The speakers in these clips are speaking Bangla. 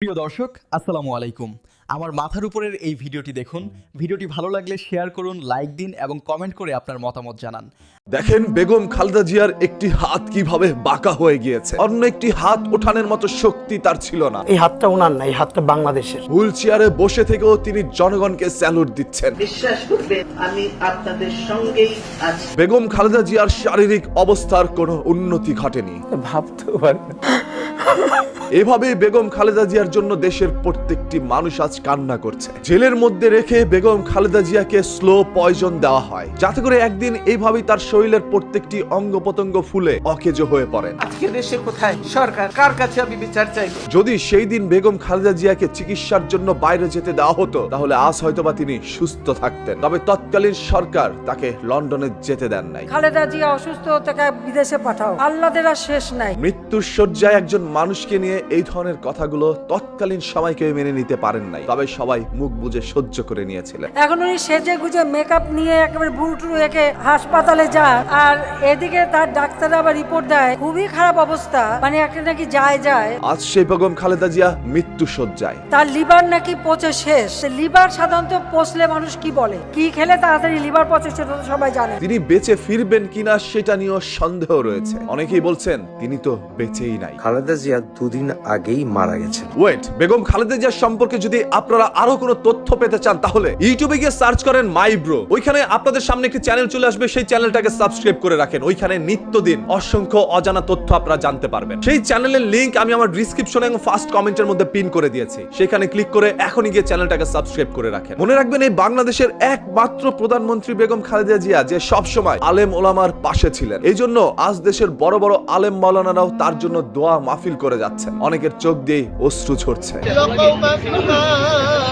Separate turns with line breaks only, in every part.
প্রিয় দর্শক, আসসালামু আলাইকুম। আমার মাথার উপরের এই ভিডিওটি দেখুন। ভিডিওটি ভালো লাগলে শেয়ার করুন, লাইক দিন এবং কমেন্ট করে আপনার মতামত জানান।
দেখেন বেগম খালেদা জিয়ার একটি হাত কিভাবে বাঁকা হয়ে গিয়েছে। অন্য একটি হাত ওঠানোর মতো শক্তি তার ছিল না।
এই হাতটা ওনার না, এই হাতটা বাংলাদেশের।
হুইল চেয়ারে বসে থেকেও তিনি জনগণকে স্যালুট দিচ্ছেন।
বিশ্বাস করবেন আমি আপনাদের সঙ্গেই আছি।
বেগম খালেদা জিয়ার শারীরিক অবস্থার কোনো উন্নতি ঘটেনি।
ভাবতেও পারি না।
এভাবে বেগম খালেদা জিয়ার জন্য দেশের প্রত্যেকটি মানুষ আজ কান্না করছে। জেলের মধ্যে রেখে বেগম খালেদা জিয়াকে স্লো পয়জন দেওয়া হয়, যাতে করে একদিন এইভাবেই তার শরীরের প্রত্যেকটি অঙ্গ প্রত্যঙ্গ ফুলে অকেজো হয়ে পড়েন।
আজকে দেশে কোথায় সরকার, কার কাছে আমি বিচার চাইব?
যদি সেই দিন বেগম খালেদা জিয়াকে চিকিৎসার জন্য বাইরে যেতে দেওয়া হতো, তাহলে আজ হয়তোবা তিনি সুস্থ থাকতেন। তবে তৎকালীন সরকার তাকে লন্ডনে যেতে দেন নাই।
খালেদা জিয়া অসুস্থ, তাকে বিদেশে পাঠাও, আল্লাহদের আর শেষ নাই।
মৃত্যুর শয্যায় একজন মানুষকে নিয়ে এই ধরনের কথাগুলো তৎকালীন সময় কেউ মেনে নিতে পারেন নাই, তবে সবাই মুখ বুজে সহ্য করে নিয়েছিলেন।
এখন উনি সেজে গুজে মেকআপ নিয়ে একেবারে বুড়টু একে হাসপাতালে যায়, আর এদিকে তার ডাক্তার আবার রিপোর্ট দেয় খুবই খারাপ অবস্থা, মানে একটা নাকি যায়।
আজ সেই বেগম খালেদা জিয়া মৃত্যু শয্যায়।
তার লিভার নাকি পচে শেষ। লিভার সাধারণত পচলে মানুষ কি বলে, কি খেলে তাড়াতাড়ি লিভার পচে, সেটা তো সবাই জানে।
তিনি বেঁচে ফিরবেন কিনা সেটা নিয়েও সন্দেহ রয়েছে। অনেকেই বলছেন তিনি তো বেঁচেই নাই।
খালেদা জিয়া দুদিন আগেই মারা গেছেন।
ওয়েট, বেগম খালেদা জিয়া সম্পর্কে যদি আপনারা আরো কোনো তথ্য পেতে চান, তাহলে ইউটিউবে গিয়ে সার্চ করেন মাই ব্রো। ওইখানে আপনাদের সামনে একটি চ্যানেল চলে আসবে, সেই চ্যানেলটাকে সাবস্ক্রাইব করে রাখেন। ওইখানে নিত্যদিন অসংখ্য অজানা তথ্য আপনারা জানতে পারবেন। সেই চ্যানেলের লিংক আমি আমার ডেসক্রিপশনে এবং ফার্স্ট কমেন্টের মধ্যে পিন করে দিয়েছি। সেখানে ক্লিক করে এখনই গিয়ে চ্যানেলটাকে সাবস্ক্রাইব করে রাখেন। মনে রাখবেন, এই বাংলাদেশের একমাত্র প্রধানমন্ত্রী বেগম খালেদা জিয়া, যে সব সময় আলেম ওলামার পাশে ছিলেন। এই জন্য আজ দেশের বড় বড় আলেম মাওলানারাও তার জন্য দোয়া মাহফিল করে যাচ্ছেন। অনেকের চোখ দিয়ে অশ্রু ঝরছে।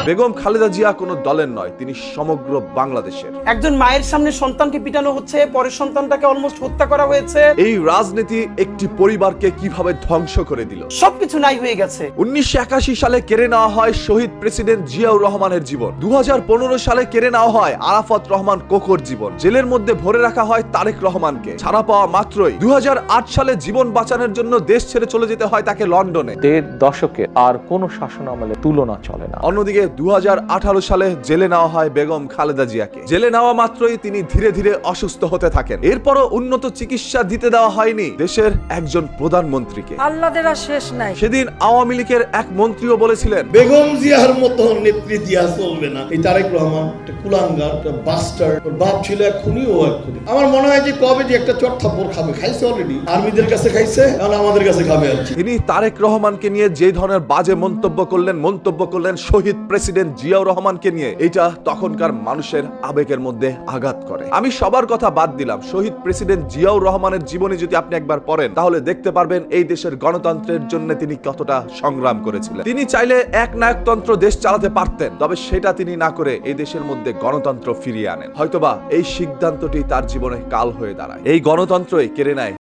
বেগম খালেদা জিয়া কোনো দলের নয়, তিনি সমগ্র বাংলাদেশের।
একজন মায়ের সামনে সন্তানকে পিটানো হচ্ছে, পরের সন্তানটাকে অলমোস্ট হত্যা করা হয়েছে।
এই রাজনীতি একটি পরিবারকে কিভাবে ধ্বংস করে দিল।
সবকিছু নাই হয়ে গেছে।
1981 সালে কেড়ে নেওয়া হয় শহীদ প্রেসিডেন্ট জিয়াউর রহমানের জীবন। 2015 সালে কেড়ে নেওয়া হয় আরাফাত রহমান কোকোর জীবন। জেলের মধ্যে ভরে রাখা হয় তারেক রহমানকে। ছাড়া পাওয়া মাত্রই 2008 সালে জীবন বাঁচানোর জন্য দেশ ছেড়ে চলে যেতে হয় তাকে লন্ডনে।
1.5 দশকে আর কোন শাসন আমলে তুলনা চলে না।
অন্যদিকে 2018 সালে জেলে নেওয়া হয় বেগম খালেদা জিয়াকে। জেলে নেওয়া মাত্রই তিনি ধীরে ধীরে অসুস্থ হতে থাকেন। এরপরও উন্নত চিকিৎসা দিতে দেওয়া হয়নি দেশের একজন প্রধানমন্ত্রীকে।
আল্লাহদের আর শেষ নাই।
সেদিন আওয়ামী লীগের এক মন্ত্রীও বলেছিলেন,
বেগম জিয়ার মতো নেত্রী দিয়া চলবে না। এই তারেক রহমান একটা কুলাঙ্গার, একটা বাস্টার। ওর বাপ ছিল এক খুনি, ও এক খুনি। আমার মনে হয় যে কবে যে একটা চট থাপ্পড় খাবে, খাইছে অলরেডি, আর্মিদের কাছে খাইছে, এখন আমাদের কাছে খাবে আর কি।
তিনি তারেক রহমানকে নিয়ে যে ধরনের বাজে মন্তব্য করলেন শহীদ প্রেসিডেন্ট জিয়াউর রহমানকে নিয়ে, এটা তখনকার মানুষের আবেগের মধ্যে আঘাত করে। আমি সবার কথা বাদ দিলাম, শহীদ প্রেসিডেন্ট জিয়াউর রহমানের জীবনী যদি আপনি একবার পড়েন, তাহলে দেখতে পারবেন এই দেশের গণতন্ত্রের জন্য তিনি কতটা সংগ্রাম করেছিলেন। তিনি চাইলে এক নায়কতন্ত্র দেশ চালাতে পারতেন, তবে সেটা তিনি না করে এই দেশের মধ্যে গণতন্ত্র ফিরিয়ে আনেন। হয়তোবা এই সিদ্ধান্তটি তার জীবনে কাল হয়ে দাঁড়ায়। এই গণতন্ত্রই কেড়ে নেয়